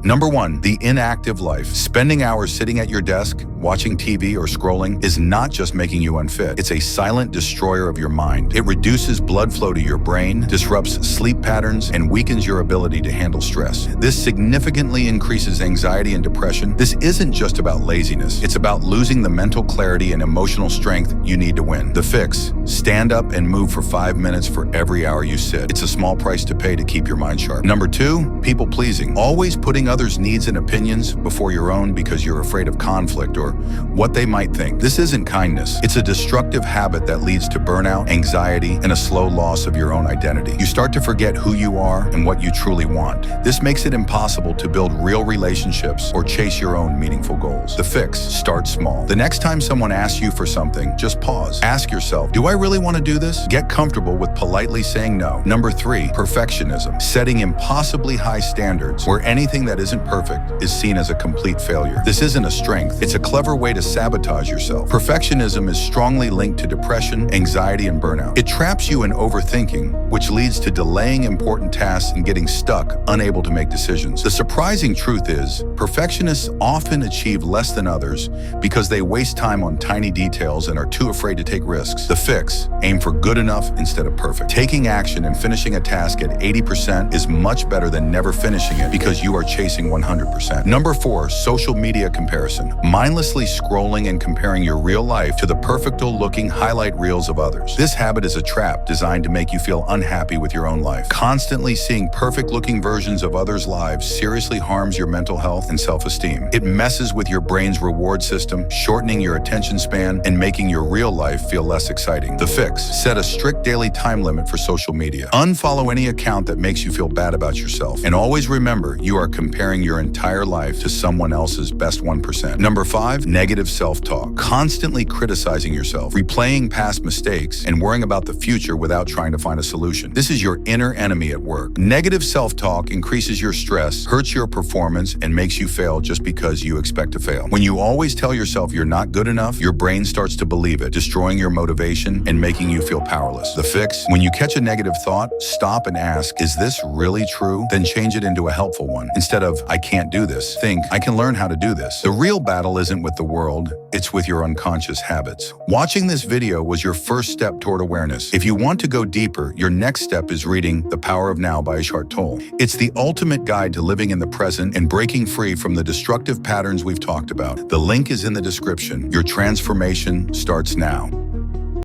Number 1, the inactive life. Spending hours sitting at your desk, watching TV or scrolling is not just making you unfit. It's a silent destroyer of your mind. It reduces blood flow to your brain, disrupts sleep patterns, and weakens your ability to handle stress. This significantly increases anxiety and depression. This isn't just about laziness. It's about losing the mental clarity and emotional strength you need to win. The fix: stand up and move for 5 minutes for every hour you sit. It's a small price to pay to keep your mind sharp. Number 2, people pleasing. Always putting others' needs and opinions before your own because you're afraid of conflict or what they might think. This isn't kindness. It's a destructive habit that leads to burnout, anxiety, and a slow loss of your own identity. You start to forget who you are and what you truly want. This makes it impossible to build real relationships or chase your own meaningful goals. The fix: start small. The next time someone asks you for something, just pause. Ask yourself, do I really want to do this? Get comfortable with politely saying no. Number 3, perfectionism. Setting impossibly high standards where anything that isn't perfect is seen as a complete failure. This isn't a strength. It's a clever way to sabotage yourself. Perfectionism is strongly linked to depression, anxiety, and burnout. It traps you in overthinking, which leads to delaying important tasks and getting stuck, unable to make decisions. The surprising truth is, perfectionists often achieve less than others because they waste time on tiny details and are too afraid to take risks. The fix: aim for good enough instead of perfect. Taking action and finishing a task at 80% is much better than never finishing it because you are chasing 100%. Number 4, social media comparison. Mindlessly scrolling and comparing your real life to the perfecto-looking highlight reels of others. This habit is a trap designed to make you feel unhappy with your own life. Constantly seeing perfect-looking versions of others' lives seriously harms your mental health and self-esteem. It messes with your brain's reward system, shortening your attention span and making your real life feel less exciting. The fix: set a strict daily time limit for social media. Unfollow any account that makes you feel bad about yourself. And always remember, you are comparing your entire life to someone else's best 1%. Number 5, negative self-talk. Constantly criticizing yourself, replaying past mistakes, and worrying about the future without trying to find a solution. This is your inner enemy at work. Negative self-talk increases your stress, hurts your performance, and makes you fail just because you expect to fail. When you always tell yourself you're not good enough, your brain starts to believe it, destroying your motivation and making you feel powerless. The fix: when you catch a negative thought, stop and ask, is this really true? Then change it into a helpful one. Instead of, I can't do this, think, I can learn how to do this. The real battle isn't with the world, it's with your unconscious habits. Watching this video was your first step toward awareness. If you want to go deeper, your next step is reading The Power of Now by Eckhart Tolle. It's the ultimate guide to living in the present and breaking free from the destructive patterns we've talked about. The link is in the description. Your transformation starts now.